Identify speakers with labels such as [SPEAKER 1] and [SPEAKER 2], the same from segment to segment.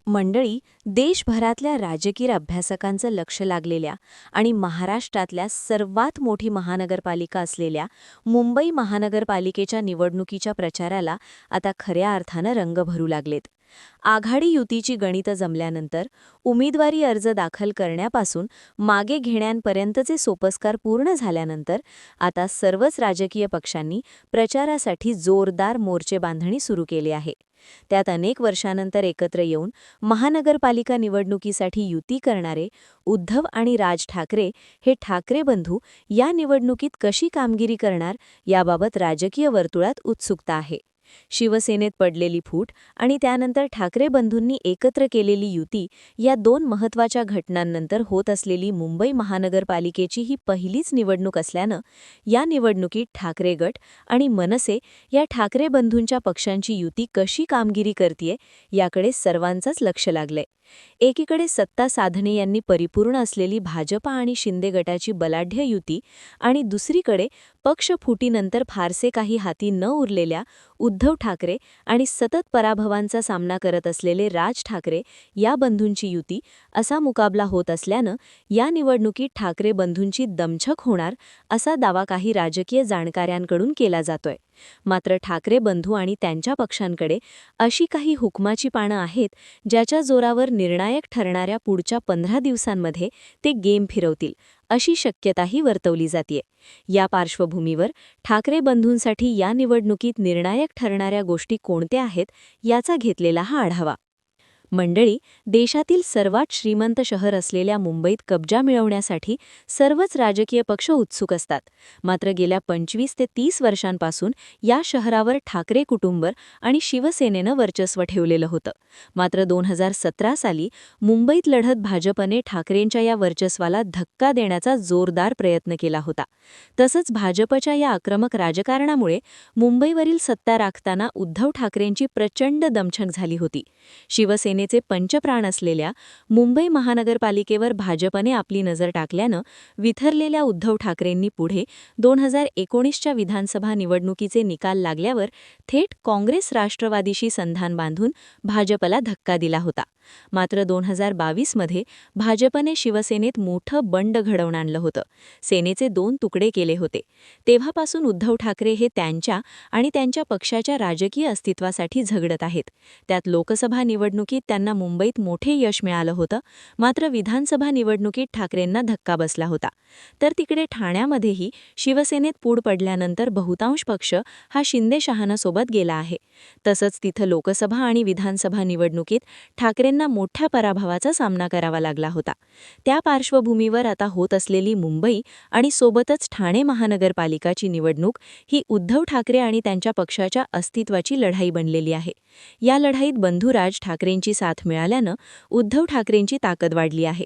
[SPEAKER 1] मंडळी, देशभरातल्या राजकीय अभ्यासकांचं लक्ष लागलेल्या आणि महाराष्ट्रातल्या सर्वात मोठी महानगरपालिका असलेल्या मुंबई महानगरपालिकेच्या निवडणुकीच्या प्रचाराला आता खऱ्या अर्थानं रंग भरू लागलेत. आघाडी युतीची गणितं जमल्यानंतर उमेदवारी अर्ज दाखल करण्यापासून मागे घेण्यापर्यंतचे सोपस्कार पूर्ण झाल्यानंतर आता सर्वच राजकीय पक्षांनी प्रचारासाठी जोरदार मोर्चे बांधणी सुरू केली आहे. त्यात अनेक वर्षांनंतर एकत्र येऊन महानगरपालिका निवडणुकीसाठी युती करणारे उद्धव आणि राज ठाकरे हे ठाकरे बंधू या निवडणुकीत कशी कामगिरी करणार याबाबत राजकीय वर्तुळात उत्सुकता आहे. शिवसेनेत पडलेली फूट आणि त्यानंतर ठाकरे बंधूंनी एकत्र केलेली युती या दोन महत्त्वाच्या घटनांनंतर होत असलेली मुंबई महानगरपालिकेची ही पहिलीच निवडणूक असल्यानं या निवडणुकीत ठाकरे गट आणि मनसे या ठाकरे बंधूंच्या पक्षांची युती कशी कामगिरी करतेय याकडे सर्वांचंच लक्ष लागलंय. एकीकडे सत्ता साधने यांनी परिपूर्ण असलेली भाजपा आणि शिंदे गटाची बलाढ्य युती आणि दुसरीकडे पक्ष फुटीनंतर फारसे काही हाती न उरलेल्या उद्धव ठाकरे आणि सतत पराभवांचा सामना करत असलेले राज ठाकरे या बंधूंची युती असा मुकाबला होत असल्यानं या निवडणुकीत ठाकरे बंधूंची दमछक होणार असा दावा काही राजकीय जाणकारांकडून केला जातोय. मात्र ठाकरे बंधू आणि त्यांच्या पक्षांकडे अशी काही हुकमाची पानं आहेत ज्याच्या जोरावर निर्णायक ठरणाऱ्या पुढच्या 15 दिवसांमध्ये ते गेम फिरवतील अशी शक्यताही वर्तवली जातेय. या पार्श्वभूमीवर ठाकरे बंधूंसाठी या निवडणुकीत निर्णायक ठरणाऱ्या गोष्टी कोणत्या आहेत याचा घेतलेला हा आढावा. मंडळी, देशातील सर्वात श्रीमंत शहर असलेल्या मुंबईत कब्जा मिळवण्यासाठी सर्वच राजकीय पक्ष उत्सुक असतात. मात्र गेल्या 25 ते 30 वर्षांपासून या शहरावर ठाकरे कुटुंब आणि शिवसेनेनं वर्चस्व ठेवलेलं होतं. मात्र 2017 साली मुंबईत लढत भाजपने ठाकरेंच्या या वर्चस्वाला धक्का देण्याचा जोरदार प्रयत्न केला होता. तसंच भाजपच्या या आक्रमक राजकारणामुळे मुंबईवरील सत्ता राखताना उद्धव ठाकरेंची प्रचंड दमछक झाली होती. शिवसेनेचे पंचप्राण असलेल्या मुंबई महानगरपालिकेवर भाजपने आपली नजर टाकल्यानं विथरलेल्या उद्धव ठाकरेंनी पुढे 2019च्या विधानसभा निवडणुकीचे निकाल लागल्यावर थेट काँग्रेस राष्ट्रवादीशी संधान बांधून भाजपला धक्का दिला होता. मात्र 2022मध्ये भाजपने शिवसेनेत मोठं बंड घडवून आणलं होतं. सेनेचे 2 तुकडे केले होते. तेव्हापासून उद्धव ठाकरे हे त्यांच्या आणि त्यांच्या पक्षाच्या राजकीय अस्तित्वासाठी झगडत आहेत. त्यात लोकसभा निवडणुकीत त्यांना मुंबईत मोठे यश मिळालं होतं. मात्र विधानसभा निवडणुकीत ठाकरेंना धक्का बसला होता. तर तिकडे ठाण्यामध्येही शिवसेनेत पूड पडल्यानंतर बहुतांश पक्ष हा शिंदे शहांसोबत गेला आहे. तसंच तिथं लोकसभा आणि विधानसभा निवडणुकीत ठाकरेंना मोठ्या पराभवाचा सामना करावा लागला होता. त्या पार्श्वभूमीवर आता होत असलेली मुंबई आणि सोबतच ठाणे महानगरपालिकाची निवडणूक ही उद्धव ठाकरे आणि त्यांच्या पक्षाच्या अस्तित्वाची लढाई बनलेली आहे. या लढाईत बंधू राज ठाकरेंची साथ मिळाल्यानं उद्धव ठाकरेंची ताकद वाढली आहे.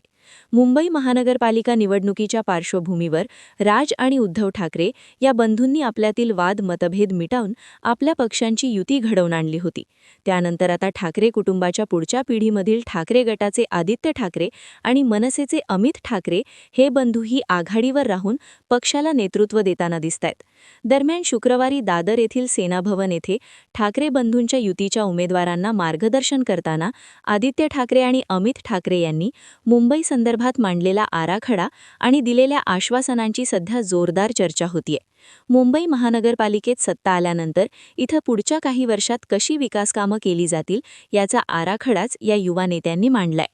[SPEAKER 1] मुंबई महानगरपालिका निवडणुकीच्या पार्श्वभूमीवर राज आणि उद्धव ठाकरे या बंधूंनी आपल्यातील वाद मतभेद मिटवून आपल्या पक्षांची युती घडवून आणली होती. त्यानंतर आता ठाकरे कुटुंबाच्या पुढच्या पिढीमधील ठाकरे गटाचे आदित्य ठाकरे आणि मनसेचे अमित ठाकरे हे बंधूही आघाडीवर राहून पक्षाला नेतृत्व देताना दिसतायत. दरम्यान शुक्रवारी दादर येथील सेनाभवन येथे ठाकरे बंधूंच्या युतीच्या उमेदवारांना मार्गदर्शन करताना आदित्य ठाकरे आणि अमित ठाकरे यांनी मुंबई संदर्भात मांडलेला आराखडा आणि दिलेल्या आश्वासनांची सध्या जोरदार चर्चा होतीये. मुंबई महानगरपालिकेत सत्ता आल्यानंतर इथं पुढच्या काही वर्षात कशी विकासकामं केली जातील याचा आराखडाच या युवा नेत्यांनी मांडलाय.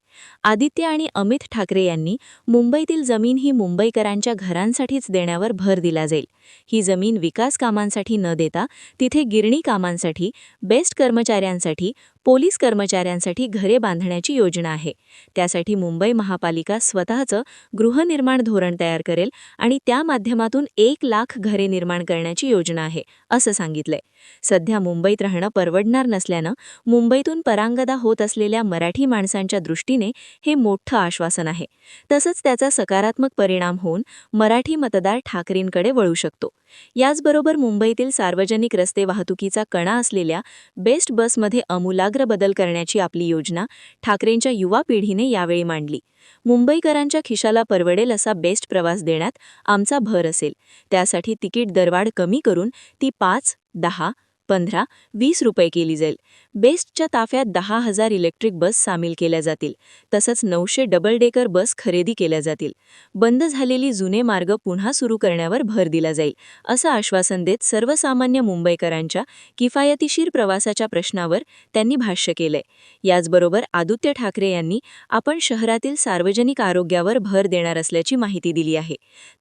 [SPEAKER 1] आदित्य आणि अमित ठाकरे यांनी मुंबईतील जमीन ही मुंबईकरांच्या घरांसाठीच देण्यावर भर दिला जाईल. ही जमीन विकास कामांसाठी न देता तिथे गिरणी कामांसाठी, बेस्ट कर्मचाऱ्यांसाठी, पोलीस कर्मचाऱ्यांसाठी घरे बांधण्याची योजना आहे. त्यासाठी मुंबई महापालिका स्वतःचं गृहनिर्माण धोरण तयार करेल आणि त्या माध्यमातून 1,00,000 घरे निर्माण करण्याची योजना आहे, असं सांगितलंय. सध्या मुंबईत राहणं परवडणार नसल्यानं मुंबईतून परांगदा होत असलेल्या मराठी माणसांच्या दृष्टीने हे मोठं आश्वासन आहे. तसंच त्याचा सकारात्मक परिणाम होऊन मराठी मतदार ठाकरेंकडे वळू शकतो. याचबरोबर मुंबईतील सार्वजनिक रस्ते वाहतुकीचा कणा असलेल्या बेस्ट बसमध्ये आमूलाग्र बदल करण्याची आपली योजना ठाकरेंच्या युवा पिढीने यावेळी मांडली. मुंबईकरांच्या खिशाला परवडेल असा बेस्ट प्रवास देण्यात आमचा भर असेल. त्यासाठी तिकीट दरवाढ कमी करून ती 5, 10, 15-20 केली जाईल. बेस्टच्या ताफ्यात 10,000 इलेक्ट्रिक बस सामील केल्या जातील. तसंच 900 डबल डेकर बस खरेदी केल्या जातील. बंद झालेली जुने मार्ग पुन्हा सुरू करण्यावर भर दिला जाईल, असं आश्वासन देत सर्वसामान्य मुंबईकरांच्या किफायतशीर प्रवासाच्या प्रश्नावर त्यांनी भाष्य केलंय. याचबरोबर आदित्य ठाकरे यांनी आपण शहरातील सार्वजनिक आरोग्यावर भर देणार असल्याची माहिती दिली आहे.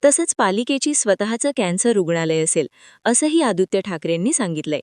[SPEAKER 1] तसंच पालिकेची स्वतःचं कॅन्सर रुग्णालय असेल, असंही आदित्य ठाकरेंनी सांगितलंय.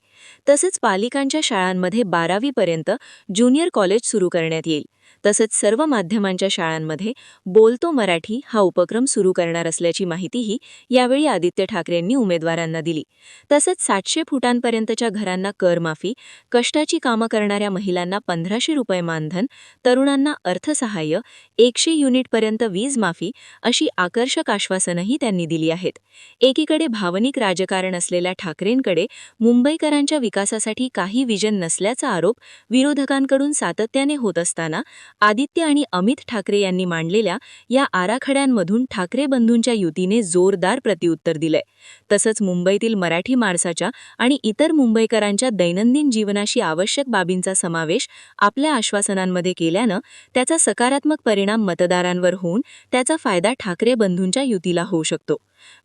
[SPEAKER 1] तसंच पालिकांच्या शाळांमध्ये 12वी पर्यंत ज्युनियर कॉलेज सुरू करण्यात येईल. तसंच सर्व माध्यमांच्या शाळांमध्ये बोलतो मराठी हा उपक्रम सुरू करणार असल्याची माहितीही यावेळी आदित्य ठाकरेंनी उमेदवारांना दिली. तसंच 700 फुटांपर्यंतच्या घरांना करमाफी, कष्टाची कामं करणाऱ्या महिलांना 1500 रुपये मानधन, तरुणांना अर्थसहाय्य, 100 युनिटपर्यंत वीज माफी अशी आकर्षक आश्वासनंही त्यांनी दिली आहेत. एकीकडे भावनिक राजकारण असलेल्या ठाकरेंकडे मुंबईकरांच्या विकासासाठी काही विजन नसल्याचा आरोप विरोधकांकडून सातत्याने होत असताना आदित्य आणि अमित ठाकरे यांनी मांडलेल्या या आराखड्यांमधून ठाकरे बंधूंच्या युतीने जोरदार प्रत्युत्तर दिलंय. तसंच मुंबईतील मराठी माणसाच्या आणि इतर मुंबईकरांच्या दैनंदिन जीवनाशी आवश्यक बाबींचा समावेश आपल्या आश्वासनांमध्ये केल्यानं त्याचा सकारात्मक परिणाम मतदारांवर होऊन त्याचा फायदा ठाकरे बंधूंच्या युतीला होऊ शकतो.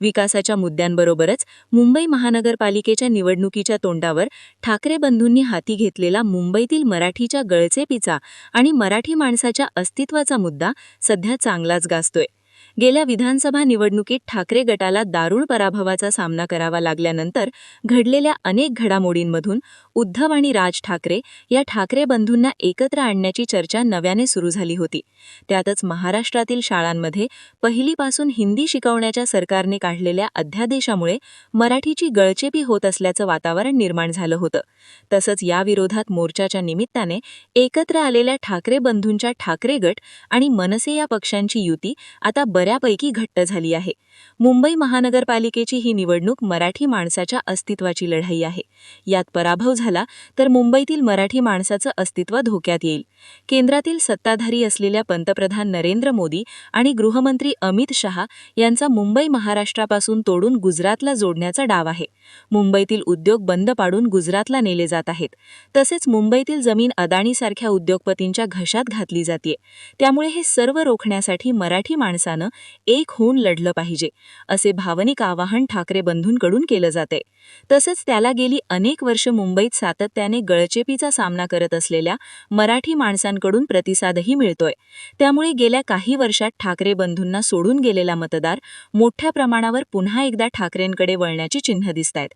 [SPEAKER 1] विकासाच्या मुद्द्यांबरोबरच मुंबई महानगरपालिकेच्या निवडणुकीच्या तोंडावर ठाकरे बंधूंनी हाती घेतलेला मुंबईतील मराठीच्या गळचेपीचा आणि मराठी माणसाच्या अस्तित्वाचा मुद्दा सध्या चांगलाच गाजतोय. गेल्या विधानसभा निवडणुकीत ठाकरे गटाला दारुण पराभवाचा सामना करावा लागल्यानंतर घडलेल्या अनेक घडामोडींमधून उद्धव आणि राज ठाकरे या ठाकरे बंधूंना एकत्र आणण्याची चर्चा नव्याने सुरू झाली होती. त्यातच महाराष्ट्रातील शाळांमध्ये पहिलीपासून हिंदी शिकवण्याच्या सरकारने काढलेल्या अध्यादेशामुळे मराठीची गळचेपी होत असल्याचं वातावरण निर्माण झालं होतं. तसंच या विरोधात मोर्चाच्या निमित्ताने एकत्र आलेल्या ठाकरे बंधूंच्या ठाकरे गट आणि मनसे या पक्षांची युती आता बऱ्यापैकी घट्ट झाली आहे. मुंबई महानगरपालिकेची ही निवडणूक मराठी माणसाच्या अस्तित्वाची लढाई आहे. यात पराभव झाला तर मुंबईतील मराठी माणसाचं अस्तित्व धोक्यात येईल. केंद्रातील सत्ताधारी असलेल्या पंतप्रधान नरेंद्र मोदी आणि गृहमंत्री अमित शहा यांचा मुंबई महाराष्ट्रापासून तोडून गुजरातला जोडण्याचा डाव आहे. मुंबईतील उद्योग बंद पाडून गुजरातला नेले जात आहेत. तसेच मुंबईतील जमीन अदाणीसारख्या उद्योगपतींच्या घशात घातली जाते. त्यामुळे हे सर्व रोखण्यासाठी मराठी माणसानं एक होऊन लढलं पाहिजे, असे भावनिक आवाहन ठाकरे बंधूंकडून केलं जाते. तसंच त्याला गेली अनेक वर्ष मुंबईत सातत्याने गळचेपीचा सामना करत असलेल्या मराठी माणसांकडून प्रतिसादही मिळतोय. त्यामुळे गेल्या काही वर्षात ठाकरे बंधूंना सोडून गेलेला मतदार मोठ्या प्रमाणावर पुन्हा एकदा ठाकरेंकडे वळण्याची चिन्ह दिसतायत.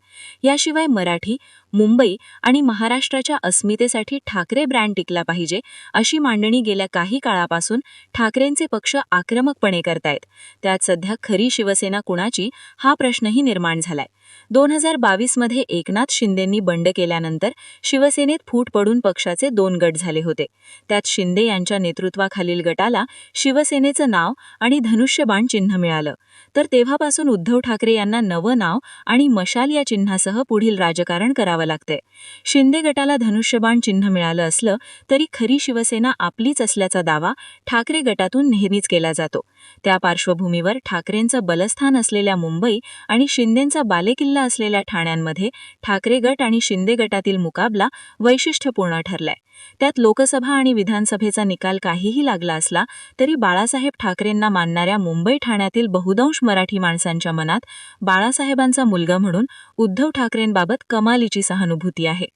[SPEAKER 1] याशिवाय मराठी, मुंबई आणि महाराष्ट्राच्या अस्मितेसाठी ठाकरे ब्रँड टिकला पाहिजे, अशी मांडणी गेल्या काही काळापासून ठाकरेंचे पक्ष आक्रमकपणे करतायत. त्यात सध्या खरी शिवसेना कुणाची हा प्रश्नही निर्माण झालाय. 2022 मध्ये एकनाथ शिंदेंनी बंड केल्यानंतर शिवसेनेत फूट पडून पक्षाचे 2 गट झाले होते. त्यात शिंदे यांच्या नेतृत्वाखालील गटाला शिवसेनेचं नाव आणि धनुष्यबाण चिन्ह मिळालं. तर तेव्हापासून उद्धव ठाकरे यांना नवं नाव आणि मशाल या चिन्हासह पुढील राजकारण करावं लागतंय. शिंदे गटाला धनुष्यबाण चिन्ह मिळालं असलं तरी खरी शिवसेना आपलीच असल्याचा दावा ठाकरे गटातून नेहमीच केला जातो. त्या पार्श्वभूमीवर ठाकरेंचं बलस्थान असलेल्या मुंबई आणि शिंदेंचा बालेकिल्ला असलेल्या ठाण्यांमध्ये ठाकरे गट आणि शिंदे गटातील मुकाबला वैशिष्ट्यपूर्ण ठरलाय. त्यात लोकसभा आणि विधानसभेचा निकाल काहीही लागला असला तरी बाळासाहेब ठाकरेंना मानणाऱ्या मुंबई ठाण्यातील बहुतांश मराठी माणसांच्या मनात बाळासाहेबांचा मुलगा म्हणून उद्धव ठाकरेंबाबत कमालीची सहानुभूती आहे.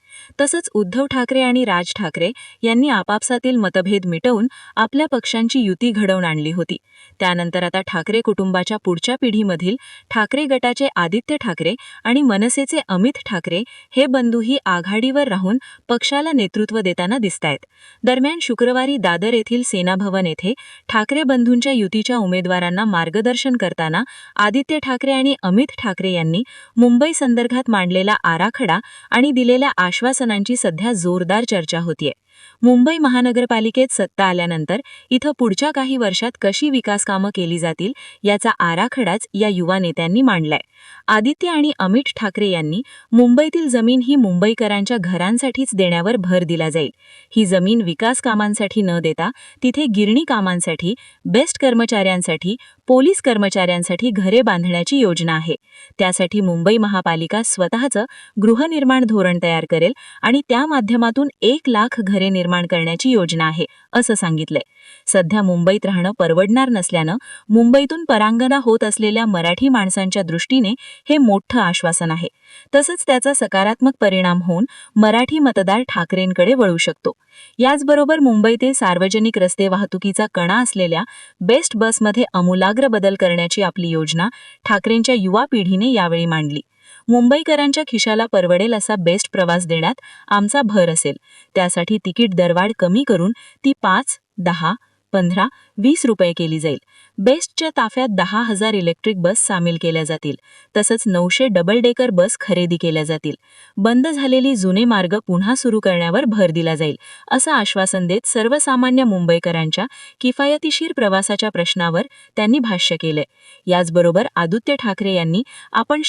[SPEAKER 1] तसंच उद्धव ठाकरे आणि राज ठाकरे यांनी आपापसातील मतभेद मिटवून आपल्या पक्षांची युती घडवून आणली होती. त्यानंतर आता ठाकरे कुटुंबाच्या पुढच्या पिढीमधील ठाकरे गटाचे आदित्य ठाकरे आणि मनसेचे अमित ठाकरे हे बंधूही आघाडीवर राहून पक्षाला नेतृत्व देताना दिसतायत. दरम्यान शुक्रवारी दादर येथील सेना भवन येथे ठाकरे बंधूंच्या युतीच्या उमेदवारांना मार्गदर्शन करताना आदित्य ठाकरे आणि अमित ठाकरे यांनी मुंबई संदर्भात मांडलेला आराखडा आणि दिलेल्या आश्वासनांची सध्या जोरदार चर्चा होतीये. मुंबई महानगरपालिकेत सत्ता आल्यानंतर इथं पुढच्या काही वर्षात कशी विकास कामं केली जातील याचा आराखडाच या युवा नेत्यांनी मांडलाय. आदित्य आणि अमित ठाकरे यांनी मुंबईतील जमीन ही मुंबईकरांच्या घरांसाठीच देण्यावर भर दिला जाईल. ही जमीन विकास कामांसाठी न देता तिथे गिरणी कामांसाठी, बेस्ट कर्मचाऱ्यांसाठी, पोलीस कर्मचाऱ्यांसाठी घरे बांधण्याची योजना आहे. त्यासाठी मुंबई महापालिका स्वतःचं गृहनिर्माण धोरण तयार करेल आणि त्या माध्यमातून 1,00,000 घरे निर्माण करण्याची योजना आहे, असं सांगितलंय. सध्या मुंबईत राहणं परवडणार नसल्यानं मुंबईतून परांगदा होत असलेल्या मराठी माणसांच्या दृष्टीने हे मोठं आश्वासन आहे. तसंच त्याचा सकारात्मक परिणाम होऊन मराठी मतदार ठाकरेंकडे वळू शकतो. याचबरोबर मुंबईतील सार्वजनिक रस्ते वाहतुकीचा कणा असलेल्या बेस्ट बसमध्ये आमूलाग्र बदल करण्याची आपली योजना ठाकरेंच्या युवा पिढीने यावेळी मांडली. मुंबईकरांच्या खिशाला परवडेल असा बेस्ट प्रवास देण्यात आमचा भर असेल. त्यासाठी तिकीट दरवाढ कमी करून ती 5, 10, 15, 20 रुपये केली जाईल. बेस्टच्या ताफ्यात 10,000 इलेक्ट्रिक बस सामील केल्या जातील. तसंच 900 डबल डेकर बस खरेदी केल्या जातील. बंद झालेली जुने मार्ग पुन्हा सुरू करण्यावर भर दिला जाईल, असं आश्वासन देत सर्वसामान्य मुंबईकरांच्या किफायतशीर प्रवासाच्या प्रश्नावर त्यांनी भाष्य केलंय. याचबरोबर आदित्य ठाकरे यांनी आपण